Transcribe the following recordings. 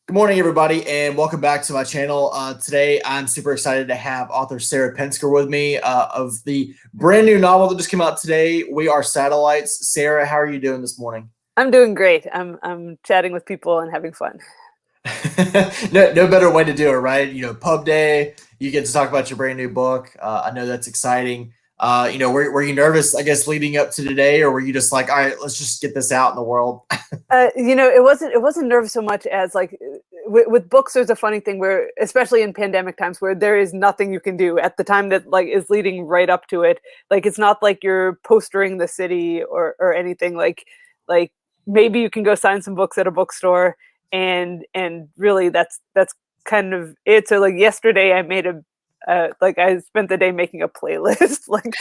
Good morning, everybody, and welcome back to my channel. Today, I'm super excited to have author Sarah Pinsker with me of the brand new novel that just came out today, We Are Satellites. Sarah, how are you doing this morning? I'm doing great. I'm chatting with people and having fun. No better way to do it, right? Pub day, you get to talk about your brand new book. I know that's exciting. Were you nervous, I guess, leading up to today, or were you just like, all right, let's just get this out in the world? It wasn't nerve so much as like with books. There's a funny thing where, especially in pandemic times, where there is nothing you can do at the time that like is leading right up to it. Like it's not like you're postering the city or anything. Like maybe you can go sign some books at a bookstore, and really that's kind of it. So like yesterday, I made a like I spent the day making a playlist. like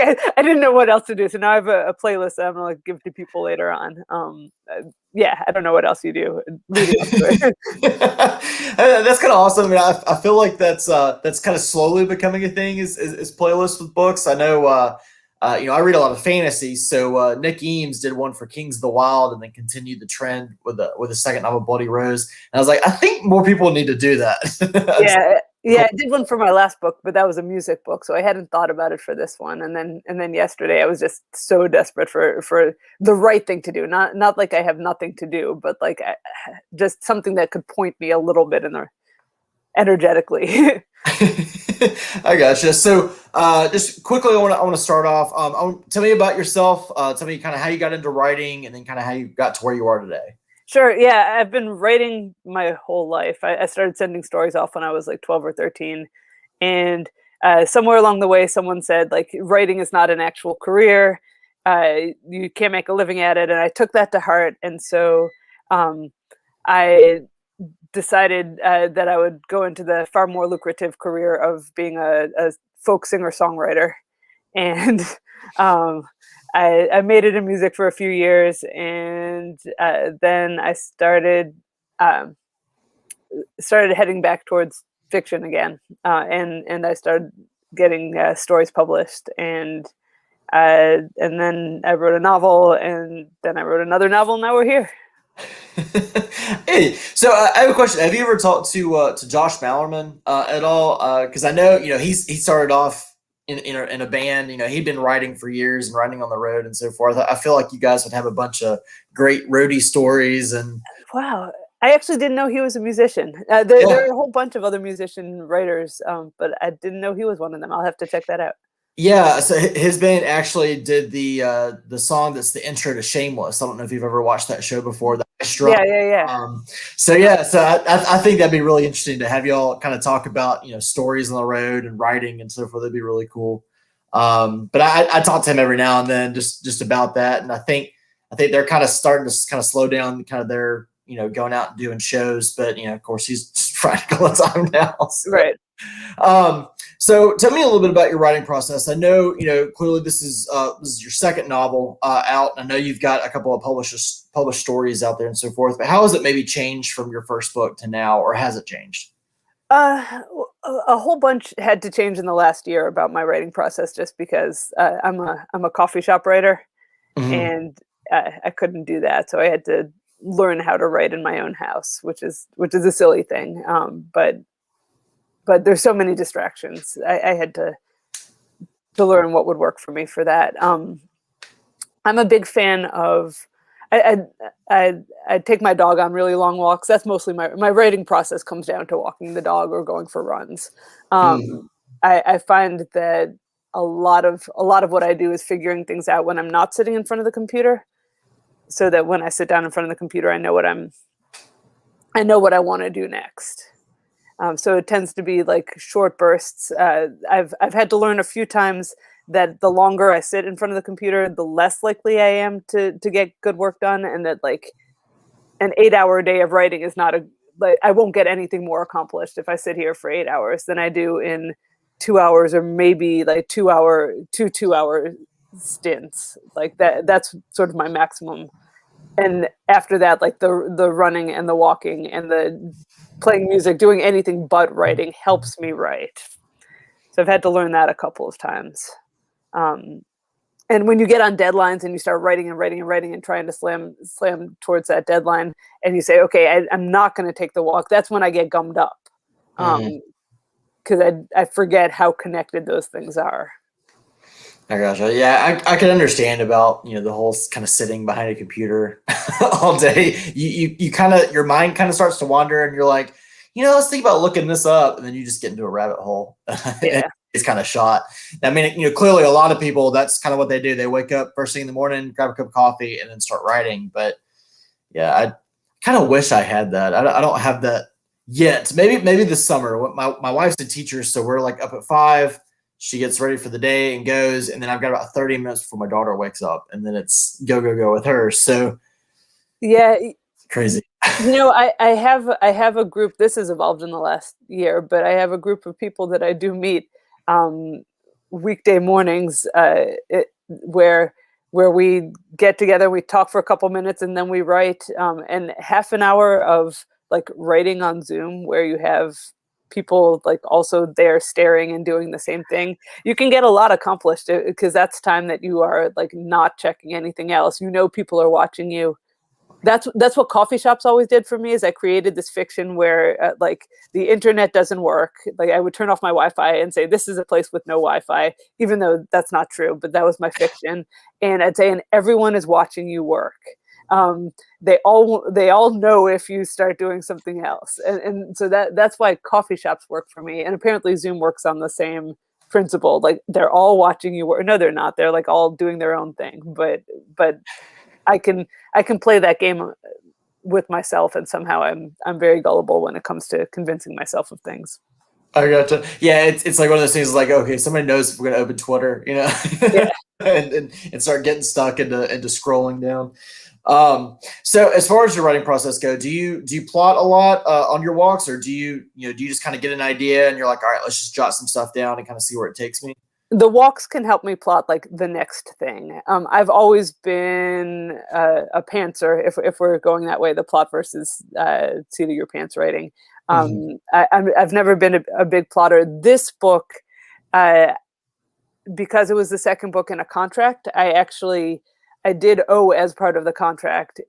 I didn't know what else to do, so now I have a playlist that I'm gonna like give to people later on. Yeah, I don't know what else you do leading up to it. That's kind of awesome. I mean, I feel like that's kind of slowly becoming a thing. Is playlists with books. I know. I read a lot of fantasy. So Nick Eames did one for Kings of the Wild, and then continued the trend with a second novel, Bloody Rose. And I was like, I think more people need to do that. Yeah, I did one for my last book, but that was a music book, so I hadn't thought about it for this one. And then yesterday, I was just so desperate for the right thing to do. Not like I have nothing to do, but like just something that could point me a little bit in the energetically. I gotcha. So, just quickly, I want to start off. Tell me about yourself. Tell me kind of how you got into writing, and then kind of how you got to where you are today. Sure. Yeah, I've been writing my whole life. I started sending stories off when I was like 12 or 13, and somewhere along the way, someone said like writing is not an actual career. You can't make a living at it, and I took that to heart. And so um, I decided that I would go into the far more lucrative career of being a folk singer songwriter. And um, I made it in music for a few years, and then I um, started heading back towards fiction again, and I started getting stories published, and then I wrote a novel, and then I wrote another novel. And now we're here. Hey, so I have a question. Have you ever talked to Josh Mallerman at all? Because I know he started off in a band. He'd been writing for years and writing on the road and so forth. I feel like you guys would have a bunch of great roadie stories and Wow. I actually didn't know he was a musician. There yeah. are a whole bunch of other musician writers, but I didn't know he was one of them. I'll have to check that out. Yeah, so his band actually did the song that's the intro to Shameless. I don't know if you've ever watched that show before. That Strum. Yeah, yeah, yeah. So yeah, so I think that'd be really interesting to have y'all kind of talk about stories on the road and writing and so forth. That'd be really cool. But I talk to him every now and then just about that, and I think they're kind of starting to kind of slow down kind of their going out and doing shows. But of course he's writing all the time now. So. Right. Um, so tell me a little bit about your writing process. I know, clearly this is your second novel out. I know you've got a couple of published stories out there and so forth. But how has it maybe changed from your first book to now, or has it changed? Uh, a whole bunch had to change in the last year about my writing process, just because I'm a coffee shop writer, Hmm. and I couldn't do that, so I had to learn how to write in my own house, which is a silly thing. But there's so many distractions. I had to learn what would work for me for that. I'm a big fan of. I take my dog on really long walks. That's mostly my writing process comes down to walking the dog or going for runs. Mm. I find that a lot of what I do is figuring things out when I'm not sitting in front of the computer, so that when I sit down in front of the computer, I know what I want to do next. So it tends to be like short bursts. I've had to learn a few times that the longer I sit in front of the computer, the less likely I am to get good work done, and that like an 8 hour day of writing is not a like I won't get anything more accomplished if I sit here for 8 hours than I do in 2 hours, or maybe like 2 hour stints. Like that's sort of my maximum. And after that, like the running and the walking and the playing music, doing anything but writing helps me write. So I've had to learn that a couple of times. Um, and when you get on deadlines and you start writing and writing and writing and trying to slam towards that deadline, and you say, okay, I'm not going to take the walk, that's when I get gummed up. Because I forget how connected those things are. I gotcha. Yeah, I can understand about, the whole kind of sitting behind a computer all day. You kind of, your mind kind of starts to wander, and you're like, let's think about looking this up, and then you just get into a rabbit hole. Yeah. It's kind of shot. I mean, clearly a lot of people, that's kind of what they do. They wake up first thing in the morning, grab a cup of coffee, and then start writing. But yeah, I kind of wish I had that. I don't have that yet. Maybe this summer. My wife's a teacher, so we're like up at 5. She gets ready for the day and goes, and then I've got about 30 minutes before my daughter wakes up, and then it's go with her. So yeah, crazy. I have a group. This has evolved in the last year, but I have a group of people that I do meet weekday mornings, where we get together, we talk for a couple minutes, and then we write. And half an hour of like writing on Zoom, where you have people like also there staring and doing the same thing, you can get a lot accomplished, because that's time that you are like not checking anything else. People are watching you. That's what coffee shops always did for me, is I created this fiction where like the internet doesn't work. Like I would turn off my Wi-Fi and say, this is a place with no Wi-Fi, even though that's not true, but that was my fiction. And I'd say, and everyone is watching you work. They all know if you start doing something else. And so that's why coffee shops work for me. And apparently Zoom works on the same principle. Like they're all watching you work. No, they're not. They're like all doing their own thing, but I can play that game with myself, and somehow I'm very gullible when it comes to convincing myself of things. I gotcha. Yeah, it's like one of those things. Like, okay, somebody knows if we're gonna open Twitter, Yeah. and start getting stuck into scrolling down. So as far as your writing process go, do you plot a lot on your walks, or do you just kind of get an idea and you're like, all right, let's just jot some stuff down and kind of see where it takes me? The walks can help me plot like the next thing. I've always been a pantser. If we're going that way, the plot versus seat of your pants writing. I've never been a big plotter. This book, because it was the second book in a contract, I did owe, as part of the contract,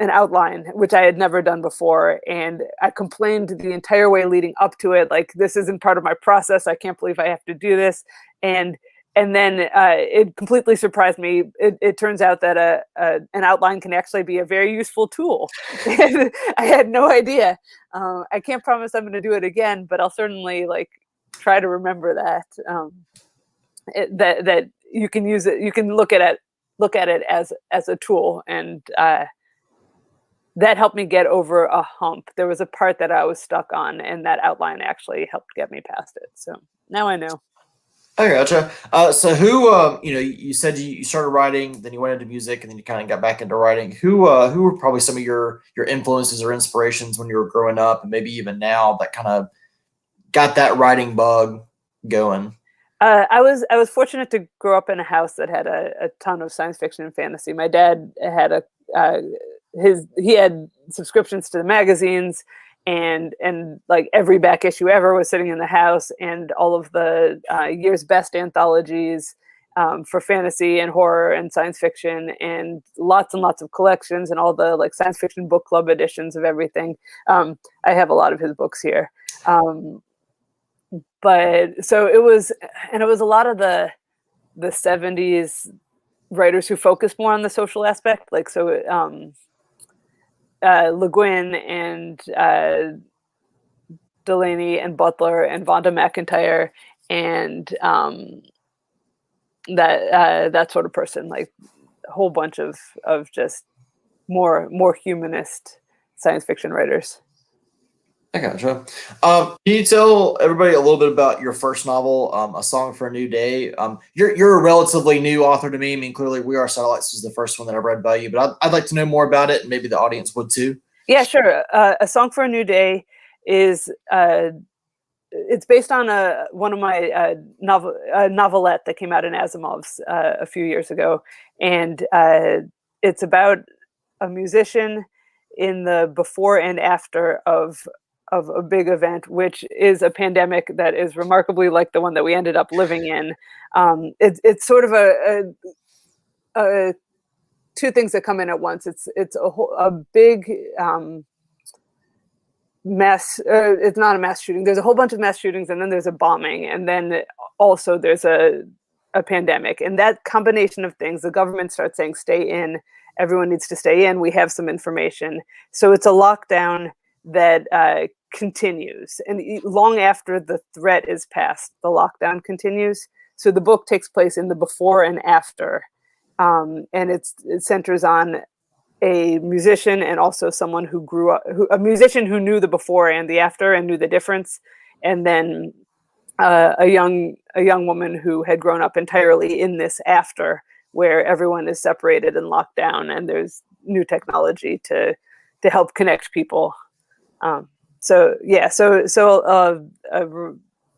an outline, which I had never done before. And I complained the entire way leading up to it, like, this isn't part of my process. I can't believe I have to do this. And then it completely surprised me. It turns out that an outline can actually be a very useful tool. I had no idea. I can't promise I'm going to do it again, but I'll certainly try to remember that, that you can use it. You can look at it as a tool, and that helped me get over a hump. There was a part that I was stuck on, and that outline actually helped get me past it. So now I know. I gotcha. So who, you said you started writing, then you went into music, and then you kind of got back into writing. Who were probably some of your influences or inspirations when you were growing up, and maybe even now, that kind of got that writing bug going? I was fortunate to grow up in a house that had a ton of science fiction and fantasy. My dad had he had subscriptions to the magazines, and like every back issue ever was sitting in the house, and all of the year's best anthologies for fantasy and horror and science fiction, and lots of collections, and all the science fiction book club editions of everything. I have a lot of his books here. But so it was a lot of the 70s writers who focused more on the social aspect, Le Guin and Delaney and Butler and Vonda McIntyre, and that sort of person, like a whole bunch of just more humanist science fiction writers. I gotcha. Can you tell everybody a little bit about your first novel, A Song for a New Day? You're a relatively new author to me. I mean, clearly We Are Satellites was the first one that I read by you, but I'd like to know more about it, and maybe the audience would too. Yeah, sure. A Song for a New Day is it's based on one of my novelette that came out in Asimov's a few years ago, and it's about a musician in the before and after of of a big event, which is a pandemic that is remarkably like the one that we ended up living in. It's sort of a two things that come in at once. It's a big mass. It's not a mass shooting. There's a whole bunch of mass shootings, and then there's a bombing, and then also there's a pandemic. And that combination of things, the government starts saying, "Stay in." Everyone needs to stay in. We have some information, so it's a lockdown that continues, and long after the threat is past, the lockdown continues. So the book takes place in the before and after, and it centers on a musician and also someone who grew up, a musician who knew the before and the after and knew the difference, and then a young woman who had grown up entirely in this after, where everyone is separated and locked down, and there's new technology to help connect people. So a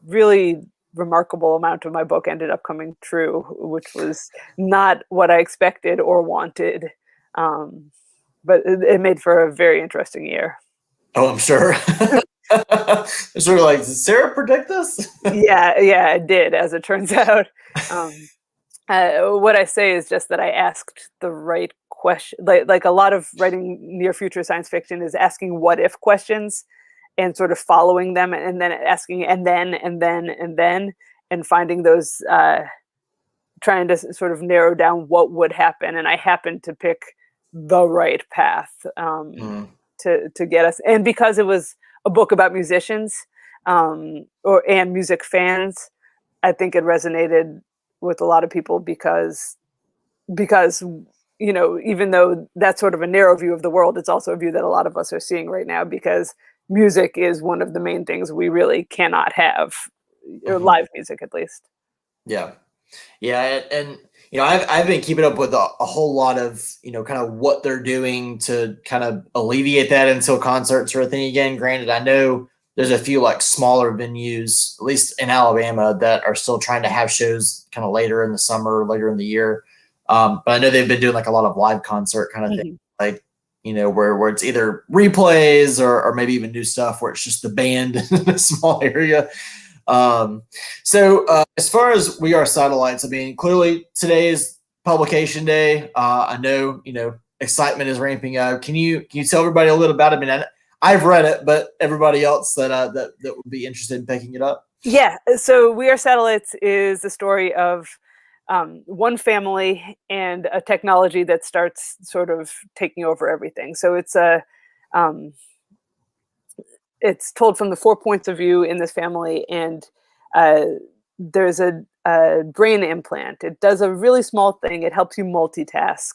really remarkable amount of my book ended up coming true, which was not what I expected or wanted. But it made for a very interesting year. Oh, I'm sure. It's sort of like, did Sarah predict this? Yeah, I did, as it turns out. What I say is just that I asked the right question. Like a lot of writing near future science fiction is asking what if questions and sort of following them, and then asking and then and finding those, trying to sort of narrow down what would happen. And I happened to pick the right path to get us. And because it was a book about musicians and music fans, I think it resonated with a lot of people because even though that's sort of a narrow view of the world, it's also a view that a lot of us are seeing right now, because music is one of the main things we really cannot have, live music at least. Yeah. And I've been keeping up with a whole lot of, kind of what they're doing to kind of alleviate that until concerts are a thing again. Granted, I know there's a few like smaller venues, at least in Alabama, that are still trying to have shows kind of later in the summer, later in the year. But I know they've been doing like a lot of live concert kind of thing, like, where it's either replays or maybe even new stuff where it's just the band in a small area. So as far as We Are Satellites, I mean, clearly today is publication day. I know, excitement is ramping up. Can you tell everybody a little about it? I mean, I've read it, but everybody else that would be interested in picking it up. Yeah. So We Are Satellites is the story of one family and a technology that starts sort of taking over everything. So it's told from the 4 points of view in this family, and there's a brain implant. It does a really small thing. It helps you multitask,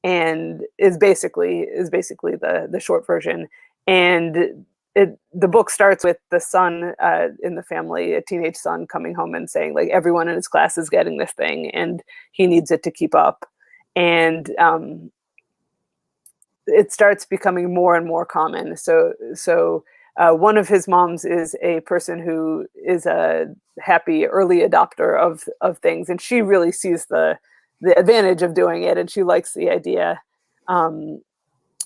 and is basically the short version. And the book starts with the son in the family, a teenage son, coming home and saying, like, everyone in his class is getting this thing, and he needs it to keep up. And it starts becoming more and more common. So one of his moms is a person who is a happy early adopter of things, and she really sees the advantage of doing it, and she likes the idea.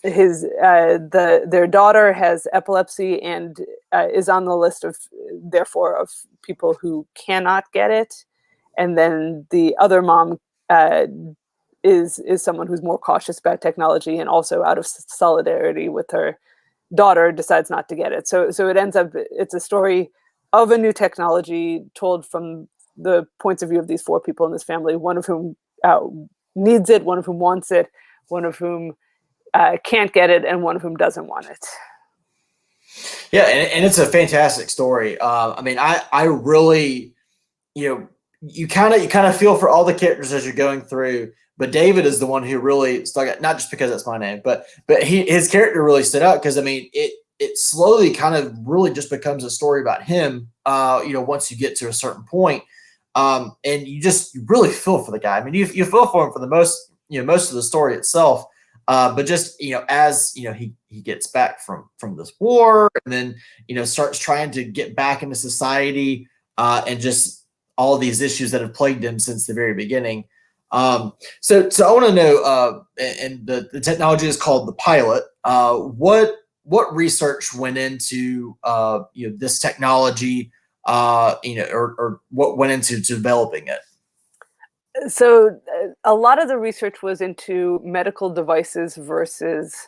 Their daughter has epilepsy and is on the list of people who cannot get it, and then the other mom is someone who's more cautious about technology, and also out of solidarity with her daughter decides not to get it. So it ends up, it's a story of a new technology told from the points of view of these 4 people in this family, one of whom needs it, one of whom wants it, one of whom can't get it, and one of whom doesn't want it. Yeah, and it's a fantastic story. I mean, I really, you kind of feel for all the characters as you're going through. But David is the one who really stuck out, not just because that's my name, but his character really stood out, because I mean, it slowly kind of really just becomes a story about him. Once you get to a certain point, and you really feel for the guy. I mean, you feel for him for the most of the story itself. But just, as, he gets back from this war, and then, starts trying to get back into society, and just all of these issues that have plagued him since the very beginning. So I want to know, and the technology is called the pilot. What what research went into this technology, or what went into developing it? So a lot of the research was into medical devices versus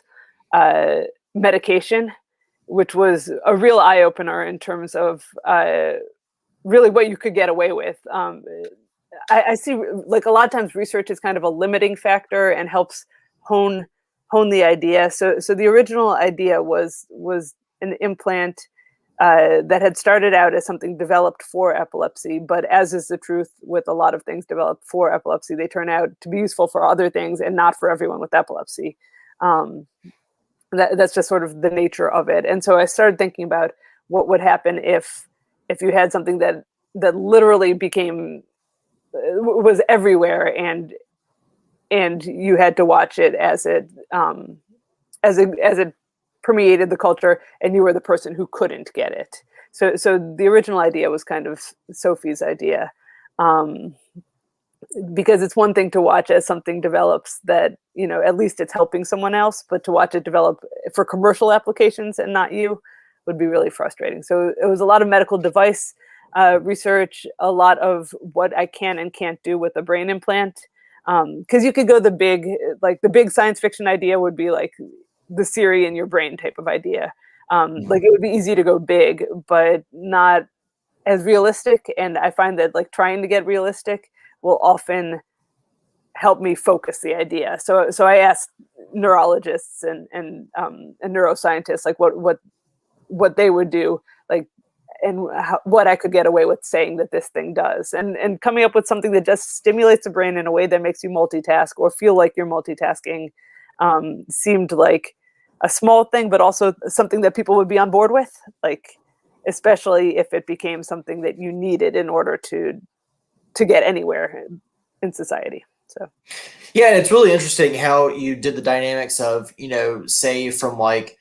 uh, medication, which was a real eye opener in terms of really what you could get away with. I see like a lot of times research is kind of a limiting factor and helps hone the idea. So the original idea was an implant that had started out as something developed for epilepsy, but as is the truth with a lot of things developed for epilepsy, they turn out to be useful for other things and not for everyone with epilepsy. Um, that's just sort of the nature of it. And so I started thinking about what would happen if you had something that literally became was everywhere, and you had to watch it as it permeated the culture, and you were the person who couldn't get it. So the original idea was kind of Sophie's idea, because it's one thing to watch as something develops that, at least it's helping someone else, but to watch it develop for commercial applications and not you would be really frustrating. So it was a lot of medical device research, a lot of what I can and can't do with a brain implant. Because you could go the big science fiction idea would be like the Siri in your brain type of idea. Like it would be easy to go big, but not as realistic. And I find that like trying to get realistic will often help me focus the idea. So I asked neurologists and neuroscientists like what they would do, like, and what I could get away with saying that this thing does, and coming up with something that just stimulates the brain in a way that makes you multitask or feel like you're multitasking, seemed like a small thing, but also something that people would be on board with, like, especially if it became something that you needed in order to get anywhere in society. So Yeah, it's really interesting how you did the dynamics of, say from like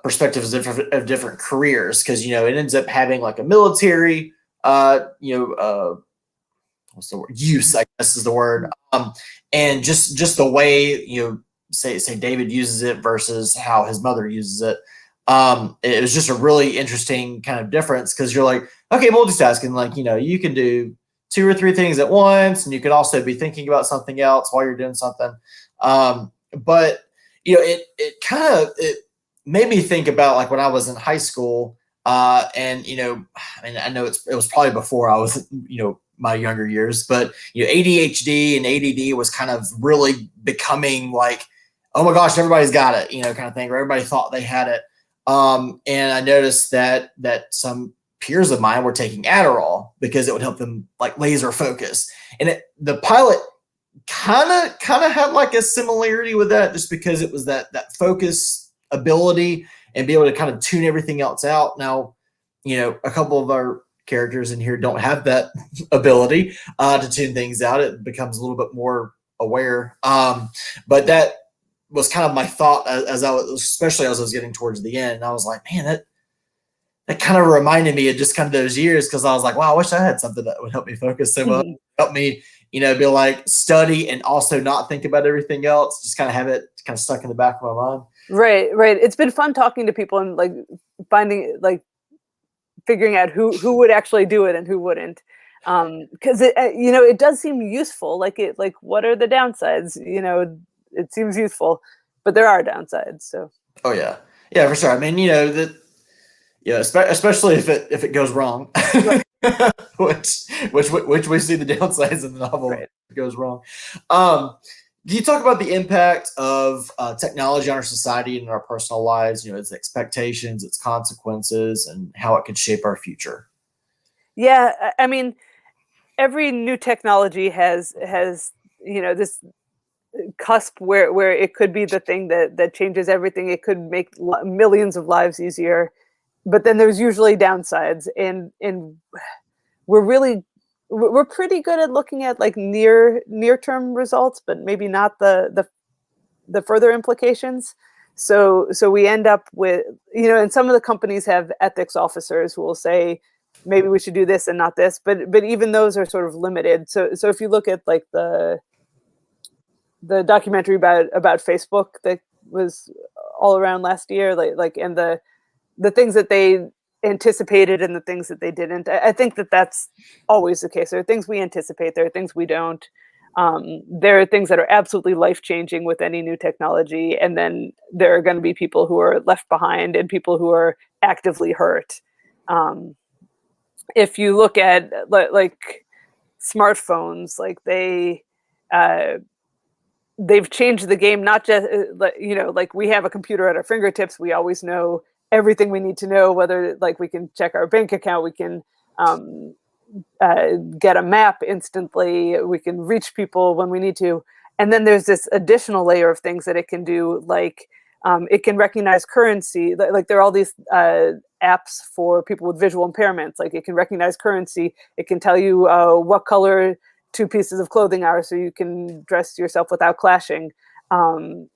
perspectives of different careers, because it ends up having like a military what's the word, use, I guess is the word, and just the way say David uses it versus how his mother uses it. It was just a really interesting kind of difference, because you're like, okay, multitasking, like you can do two or three things at once, and you could also be thinking about something else while you're doing something. But it kind of made me think about like when I was in high school, and I mean, I know it was probably before I was my younger years, but ADHD and ADD was kind of really becoming like, oh my gosh, everybody's got it, kind of thing, or everybody thought they had it. And I noticed that some peers of mine were taking Adderall because it would help them like laser focus. And the pilot kind of had like a similarity with that, just because it was that focus ability and be able to kind of tune everything else out. Now, a couple of our characters in here don't have that ability to tune things out. It becomes a little bit more aware. But that was kind of my thought as I was, especially as I was getting towards the end. And I was like, man, that kind of reminded me of just kind of those years, because I was like, wow, I wish I had something that would help me focus so much, help me, be like study and also not think about everything else, just kind of have it kind of stuck in the back of my mind. Right. It's been fun talking to people and like figuring out who would actually do it and who wouldn't. Because it does seem useful. Like what are the downsides? It seems useful, but there are downsides. So. Oh yeah, for sure. I mean, especially if it goes wrong, right. which we see the downsides in the novel. Right. If it goes wrong. Do you talk about the impact of technology on our society and our personal lives? Its expectations, its consequences, and how it could shape our future. Yeah, I mean, every new technology has this cusp where it could be the thing that changes everything. It could make millions of lives easier, but then there's usually downsides, and we're pretty good at looking at like near term results, but maybe not the further implications. So we end up with, and some of the companies have ethics officers who will say, maybe we should do this and not this, but even those are sort of limited. So if you look at like the documentary about Facebook that was all around last year, and the things that they anticipated and the things that they didn't. I think that that's always the case. There are things we anticipate, there are things we don't. There are things that are absolutely life-changing with any new technology, and then there are going to be people who are left behind and people who are actively hurt. If you look at like smartphones, like they've changed the game. Not just like we have a computer at our fingertips, we always know everything we need to know, whether like we can check our bank account, we can get a map instantly, we can reach people when we need to. And then there's this additional layer of things that it can do, like it can recognize currency. Like there are all these apps for people with visual impairments. Like it can recognize currency. It can tell you what color two pieces of clothing are, so you can dress yourself without clashing. And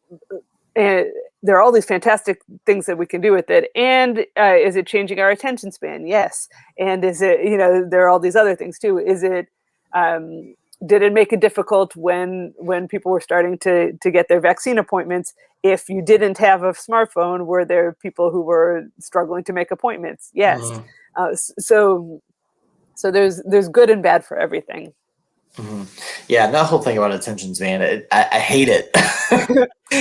there are all these fantastic things that we can do with it. And is it changing our attention span? Yes. And is it, there are all these other things too. Is it, did it make it difficult when people were starting to get their vaccine appointments? If you didn't have a smartphone, were there people who were struggling to make appointments? Yes. So there's good and bad for everything. Mm-hmm. Yeah, that whole thing about attention span, I hate it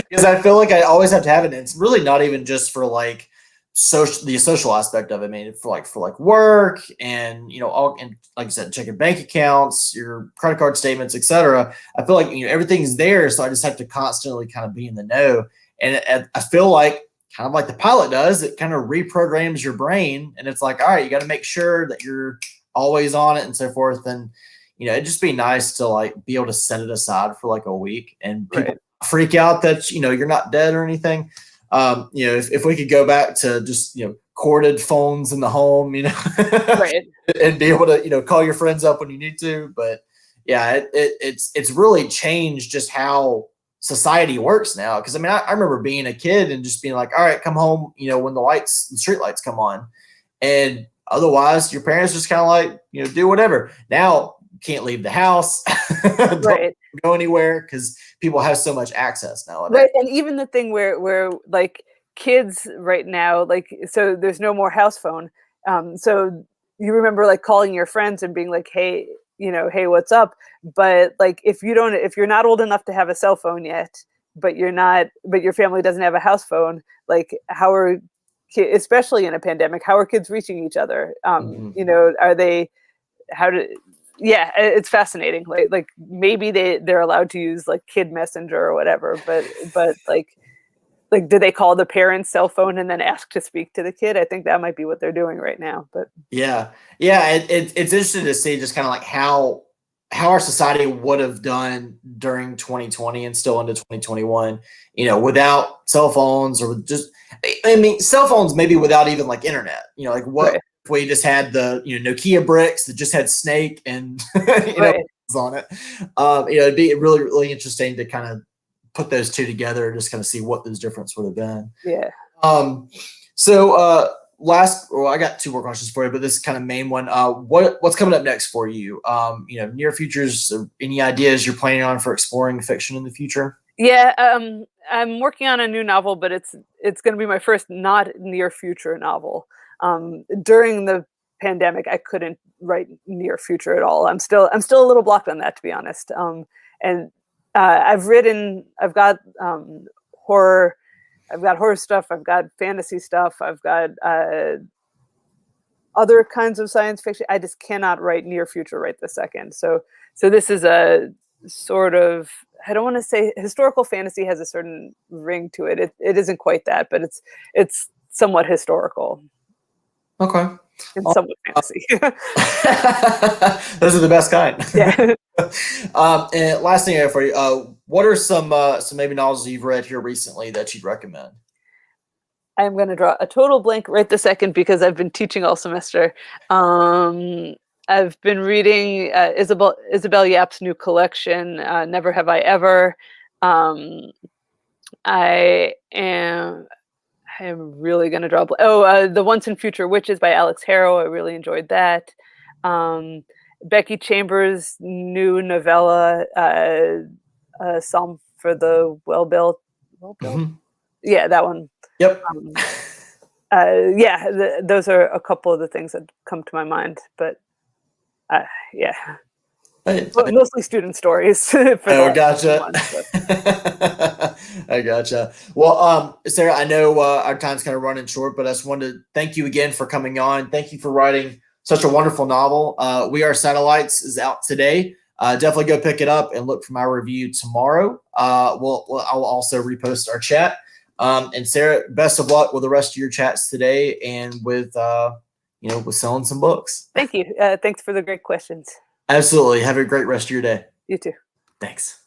because I feel like I always have to have it. And it's really not even just for like the social aspect of it. I mean, for like work and all, and like I said, check your bank accounts, your credit card statements, etc. I feel like everything's there, so I just have to constantly kind of be in the know. And I feel like kind of like the pilot does, it kind of reprograms your brain, and it's like, all right, you got to make sure that you're always on it and so forth. And it'd just be nice to like be able to set it aside for like a week and people freak out that you're not dead or anything. If we could go back to just corded phones in the home, right, and be able to call your friends up when you need to. But yeah, it's really changed just how society works now. Because I mean, I remember being a kid and just being like, all right, come home, when the street lights come on, and otherwise your parents just kind of like do whatever. Now can't leave the house, don't go anywhere because people have so much access now. Right, and even the thing where like kids right now, like, so there's no more house phone. So you remember like calling your friends and being like, hey, hey, what's up? But like if you're not old enough to have a cell phone yet, but your family doesn't have a house phone, like how are especially in a pandemic, how are kids reaching each other? Are they yeah, it's fascinating. Like maybe they're allowed to use like Kid Messenger or whatever, but like do they call the parent's cell phone and then ask to speak to the kid? I think that might be what they're doing right now. But yeah, it's interesting to see just kind of like how our society would have done during 2020 and still into 2021, without cell phones, or just, I mean, cell phones maybe without even like internet, like what if we just had the Nokia bricks that just had Snake and on it. It'd be really, really interesting to kind of put those two together and just kind of see what those difference would have been. Yeah. So I got two more questions for you, but this is kind of main one. What's coming up next for you? Near futures, any ideas you're planning on for exploring fiction in the future? Yeah, I'm working on a new novel, but it's going to be my first not near future novel. During the pandemic, I couldn't write near future at all. I'm still a little blocked on that, to be honest. And I've got horror. I've got horror stuff. I've got fantasy stuff. I've got other kinds of science fiction. I just cannot write near future right this second. So this is a sort of, I don't want to say historical fantasy has a certain ring to it. It isn't quite that, but it's somewhat historical. Okay. And somewhat fantasy. Those are the best kind. Yeah. And last thing I have for you, what are some maybe novels you've read here recently that you'd recommend? I'm going to draw a total blank right this second because I've been teaching all semester. I've been reading Isabel Yap's new collection, Never Have I Ever. I am really going to draw. The Once and Future Witches by Alex Harrow. I really enjoyed that. Becky Chambers' new novella, Psalm for the Well-Built. Mm-hmm. Yeah, that one. Yep. Um, yeah, those are a couple of the things that come to my mind. But yeah, mostly student stories for the Oh, last few gotcha. months. But I gotcha. Well, Sarah, I know our time's kind of running short, but I just wanted to thank you again for coming on. Thank you for writing such a wonderful novel. We Are Satellites is out today. Definitely go pick it up and look for my review tomorrow. I'll also repost our chat. And Sarah, best of luck with the rest of your chats today and with with selling some books. thank you. Thanks for the great questions. Absolutely. Have a great rest of your day. You too. Thanks.